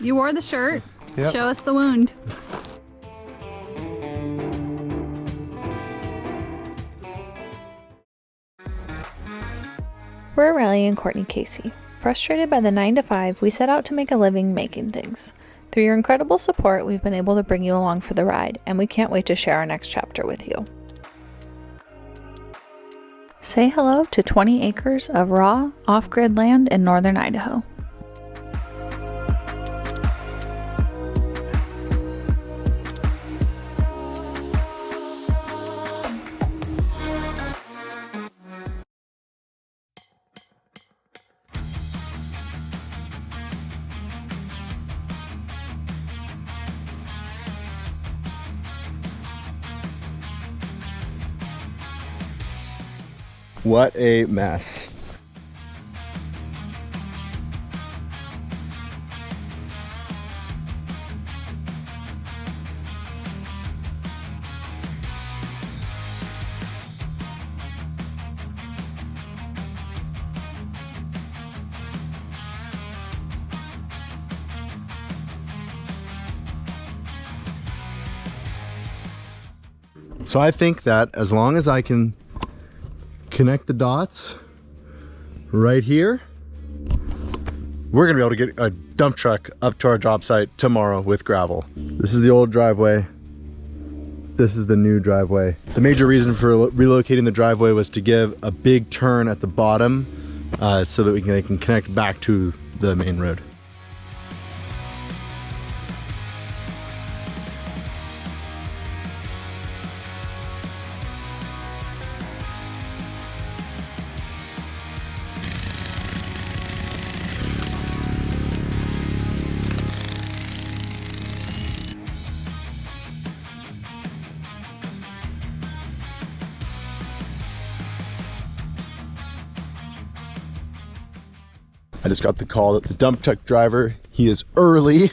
You wore the shirt. Yep. Show us the wound. We're Riley and Courtney Casey. Frustrated by the 9-to-5, we set out to make a living making things. Through your incredible support, we've been able to bring you along for the ride, and we can't wait to share our next chapter with you. Say hello to 20 acres of raw, off-grid land in northern Idaho. What a mess. So I think that as long as I can connect the dots right here, we're gonna be able to get a dump truck up to our job site tomorrow with gravel. This is the old driveway. This is the new driveway. The major reason for relocating the driveway was to give a big turn at the bottom so that they can connect back to the main road. I just got the call that the dump truck driver, he is early,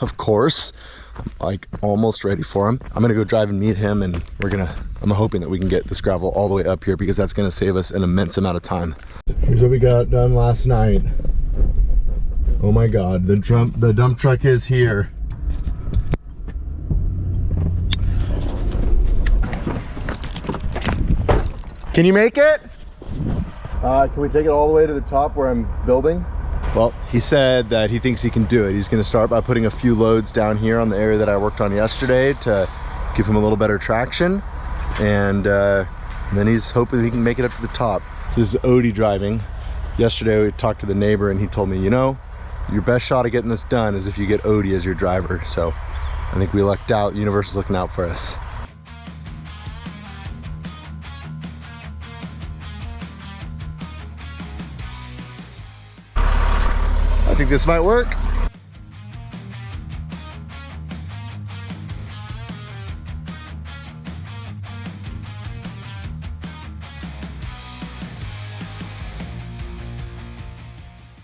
of course. I'm like almost ready for him. I'm gonna go drive and meet him, and I'm hoping that we can get this gravel all the way up here because that's gonna save us an immense amount of time. Here's what we got done last night. Oh my God, the dump truck is here. Can you make it? Can we take it all the way to the top where I'm building? Well, he said that he thinks he can do it. He's gonna start by putting a few loads down here on the area that I worked on yesterday to give him a little better traction. And then he's hoping that he can make it up to the top. So this is Odie driving. Yesterday we talked to the neighbor and he told me, you know, your best shot of getting this done is if you get Odie as your driver. So I think we lucked out. Universe is looking out for us. I think this might work.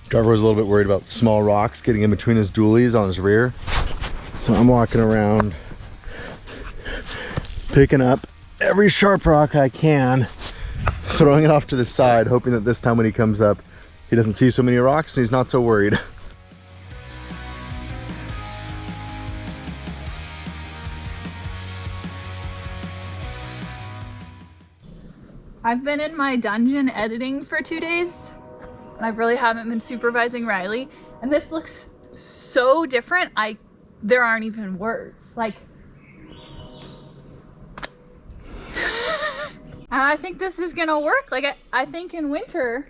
Driver was a little bit worried about small rocks getting in between his dualies on his rear. So I'm walking around, picking up every sharp rock I can, throwing it off to the side, hoping that this time when he comes up, he doesn't see so many rocks and he's not so worried. I've been in my dungeon editing for 2 days, and I really haven't been supervising Riley. And this looks so different. There aren't even words. Like, and I think this is gonna work. Like, I think in winter,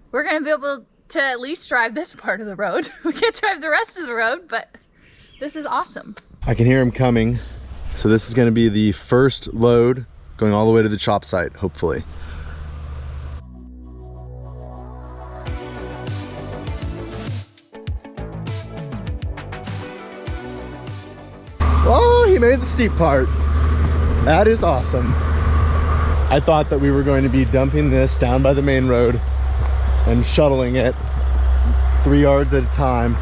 we're gonna be able to at least drive this part of the road. We can't drive the rest of the road, but this is awesome. I can hear him coming. So this is gonna be the first load going all the way to the chop site, hopefully. Oh, he made the steep part. That is awesome. I thought that we were going to be dumping this down by the main road and shuttling it 3 yards at a time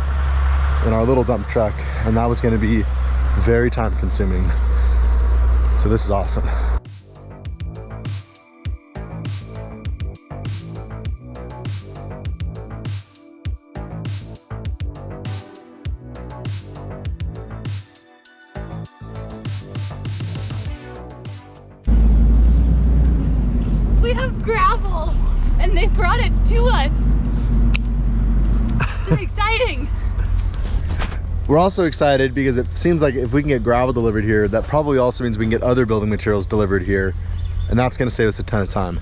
in our little dump truck, and that was going to be very time consuming. So this is awesome. gravel and they brought it to us. It's exciting. We're also excited because it seems like if we can get gravel delivered here, that probably also means we can get other building materials delivered here, and that's going to save us a ton of time.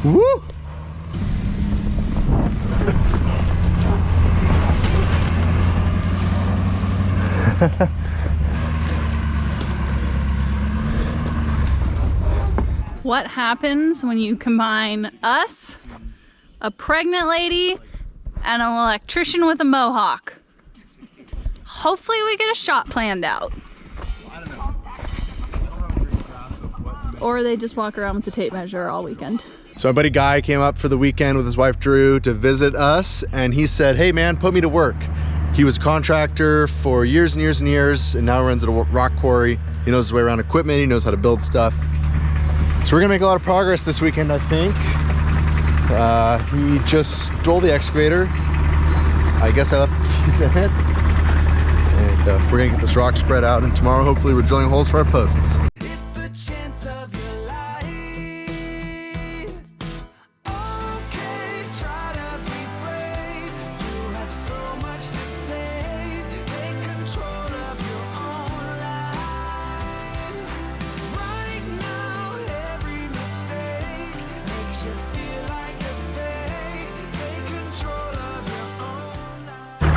Woo! What happens when you combine us, a pregnant lady, and an electrician with a mohawk? Hopefully we get a shot planned out. Or they just walk around with the tape measure all weekend. So my buddy Guy came up for the weekend with his wife Drew to visit us, and he said, hey man, put me to work. He was a contractor for years and years and years, and now runs at a rock quarry. He knows his way around equipment, he knows how to build stuff. So we're gonna make a lot of progress this weekend, I think. He just stole the excavator. I guess I left the keys in it. And we're gonna get this rock spread out, and tomorrow hopefully we're drilling holes for our posts.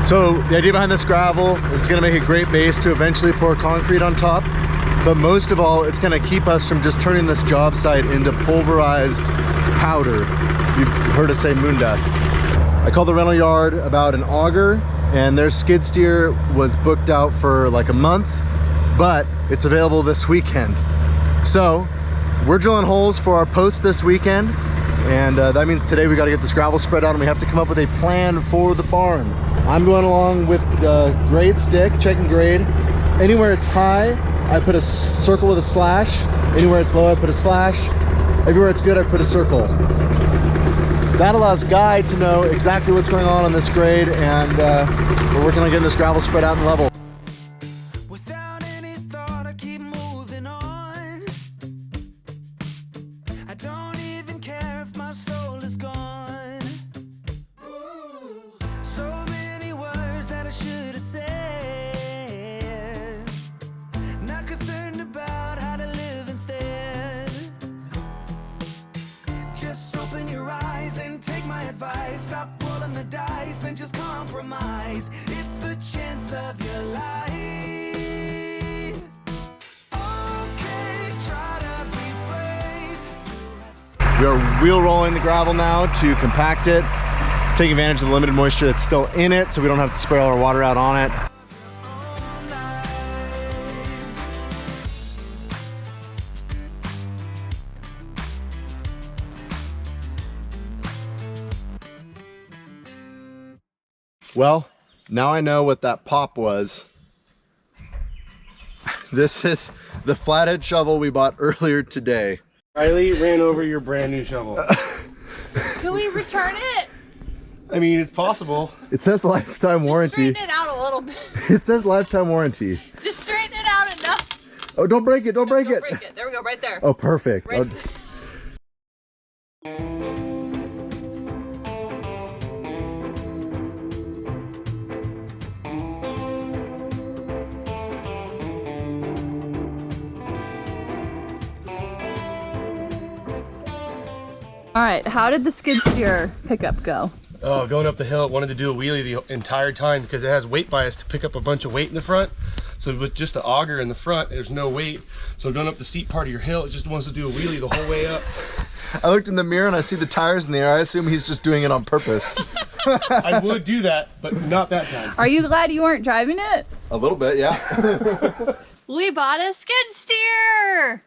So the idea behind this gravel is it's gonna make a great base to eventually pour concrete on top. But most of all, it's gonna keep us from just turning this job site into pulverized powder. You've heard us say moon dust. I called the rental yard about an auger, and their skid steer was booked out for like a month, but it's available this weekend. So we're drilling holes for our post this weekend, and that means today we gotta get this gravel spread out, and we have to come up with a plan for the barn. I'm going along with the grade stick, checking grade. Anywhere it's high, I put a circle with a slash. Anywhere it's low, I put a slash. Everywhere it's good, I put a circle. That allows Guy to know exactly what's going on this grade, and we're working on getting this gravel spread out and level. Without any thought, I keep moving on. I don't even care if my soul is gone. So many words that I should have said. Not concerned about how to live instead. Just open your eyes and take my advice. Stop rolling the dice and just compromise. It's the chance of your life. Okay, try to be brave. We are wheel rolling the gravel now to compact it, taking advantage of the limited moisture that's still in it so we don't have to spray all our water out on it. Well, now I know what that pop was. This is the flathead shovel we bought earlier today. Riley ran over your brand new shovel. Can we return it? I mean, it's possible. It says lifetime warranty. Straighten it out a little bit. It says lifetime warranty. Just straighten it out enough. Oh, don't break it, don't break Don't it. break it. There we go, right there. Oh, perfect. Right. All right, how did the skid steer pickup go? Oh, going up the hill, it wanted to do a wheelie the entire time because it has weight bias to pick up a bunch of weight in the front. So with just the auger in the front, there's no weight. So going up the steep part of your hill, it just wants to do a wheelie the whole way up. I looked in the mirror and I see the tires in the air. I assume he's just doing it on purpose. I would do that, but not that time. Are you glad you weren't driving it? A little bit, yeah. We bought a skid steer!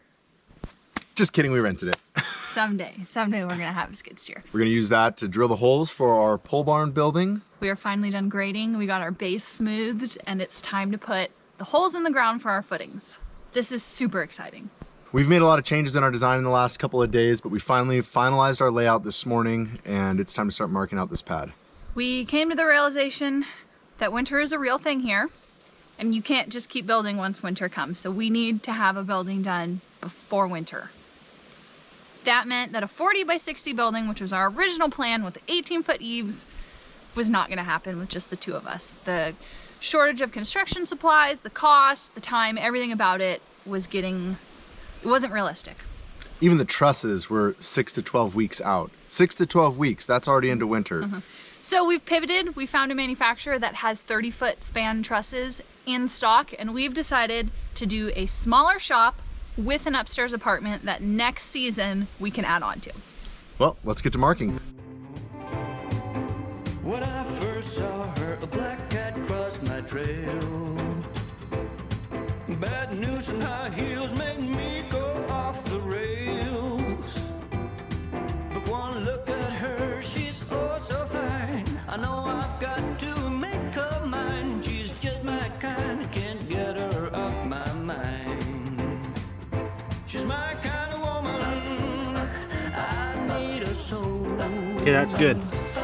Just kidding, we rented it. Someday we're gonna have a skid steer. We're gonna use that to drill the holes for our pole barn building. We are finally done grading. We got our base smoothed and it's time to put the holes in the ground for our footings. This is super exciting. We've made a lot of changes in our design in the last couple of days, but we finally finalized our layout this morning and it's time to start marking out this pad. We came to the realization that winter is a real thing here and you can't just keep building once winter comes. So we need to have a building done before winter. That meant that a 40 by 60 building, which was our original plan with 18-foot eaves, was not gonna happen with just the two of us. The shortage of construction supplies, the cost, the time, everything about it wasn't realistic. Even the trusses were 6 to 12 weeks out. 6 to 12 weeks, that's already into winter. So we've pivoted. We found a manufacturer that has 30-foot span trusses in stock, and we've decided to do a smaller shop with an upstairs apartment that next season we can add on to. Well, let's get to marking. When I first saw her, a black cat crossed my trail. Bad news and high heels made me go off the rails. But one look at her, she's oh so fine. I know I've got to make her mine. She's just my kind, can't get her off my mind. She's my kind of woman, I need a soul. Okay, that's good.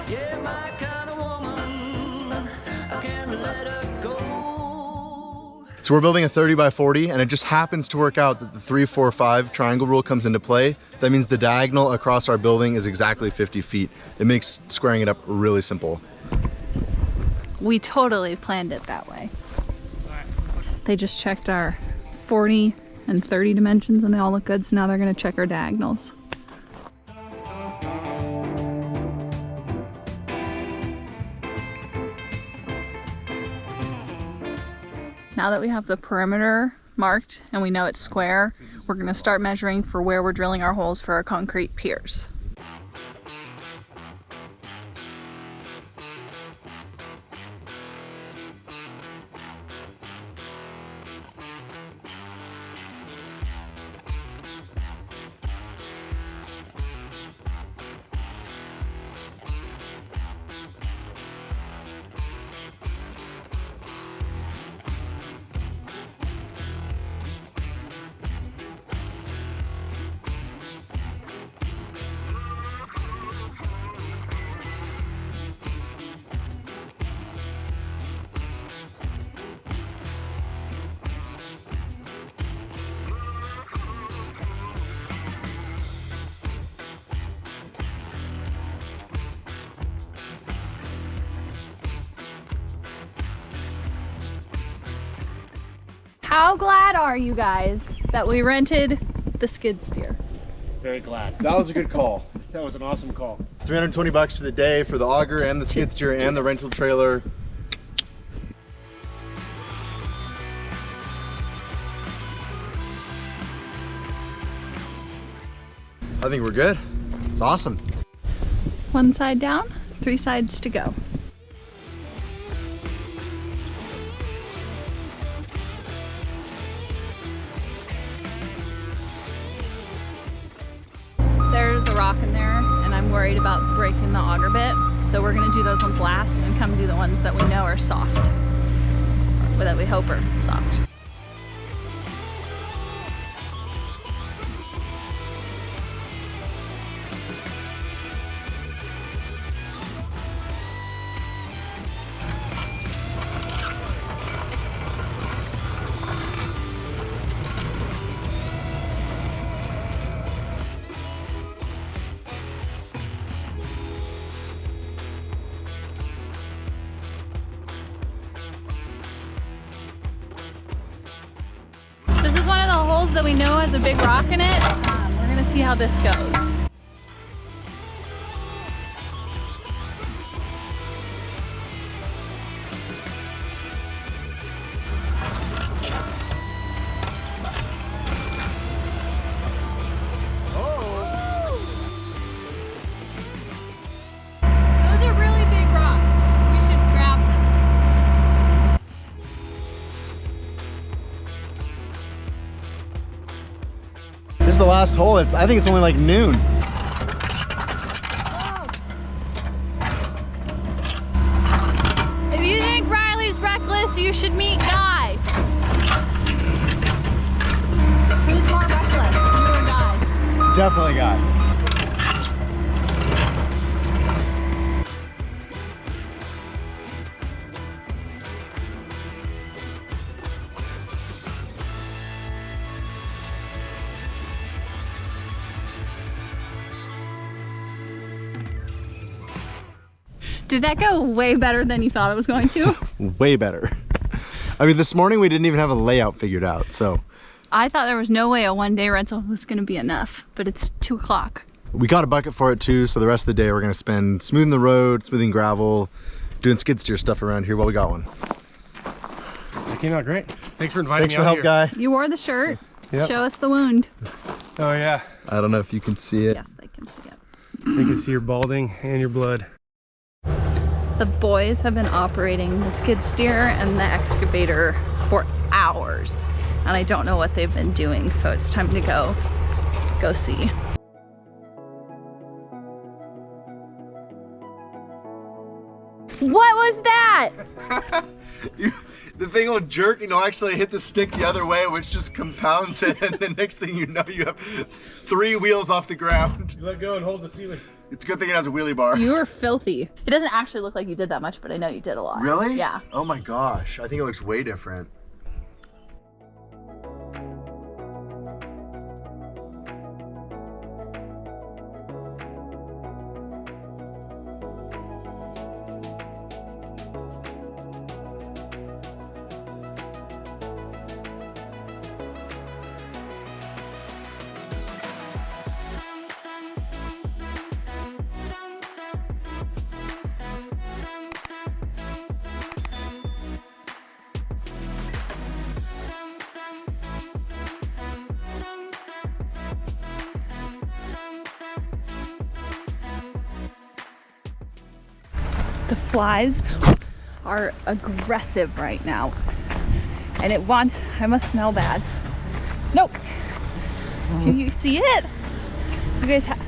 Yeah, my kind of woman, I can't let her go. So we're building a 30 by 40 and it just happens to work out that the 3, 4, 5 triangle rule comes into play. That means the diagonal across our building is exactly 50 feet. It makes squaring it up really simple. We totally planned it that way. They just checked our 40 and 30 dimensions and they all look good, so now they're gonna check our diagonals. Now that we have the perimeter marked and we know it's square, we're gonna start measuring for where we're drilling our holes for our concrete piers. How glad are you guys that we rented the skid steer? Very glad. That was a good call. That was an awesome call. 320 bucks for the day for the auger and the skid steer and the rental trailer. I think we're good. It's awesome. One side down, 3 sides to go. There's a rock in there and I'm worried about breaking the auger bit, so we're gonna do those ones last and come do the ones that we know are soft, or that we hope are soft. This is one of the holes that we know has a big rock in it. We're gonna see how this goes. Those are really big rocks. We should grab them. This is the last hole. I think it's only like noon. If you think Riley's reckless, you should meet Guy. Who's more reckless, you or Guy? Definitely Guy. Did that go way better than you thought it was going to? Way better. I mean, this morning we didn't even have a layout figured out, so. I thought there was no way a one-day rental was gonna be enough, but it's 2 o'clock. We got a bucket for it too, so the rest of the day we're gonna spend smoothing the road, smoothing gravel, doing skid steer stuff around here while we got one. That came out great. Thanks for inviting Thanks me for the out help, here. Guy. You wore the shirt. Yep. Show us the wound. Oh yeah. I don't know if you can see it. Yes, they can see it. You can see your balding and your blood. The boys have been operating the skid steer and the excavator for hours, and I don't know what they've been doing, so it's time to go see. What was that? The thing will jerk and you'll actually hit the stick the other way, which just compounds it, and the next thing you know, you have 3 wheels off the ground. You let go and hold the ceiling. It's a good thing it has a wheelie bar. You were filthy. It doesn't actually look like you did that much, but I know you did a lot. Really? Yeah. Oh my gosh, I think it looks way different. The flies are aggressive right now, and I must smell bad. Nope. Do you see it? You guys have,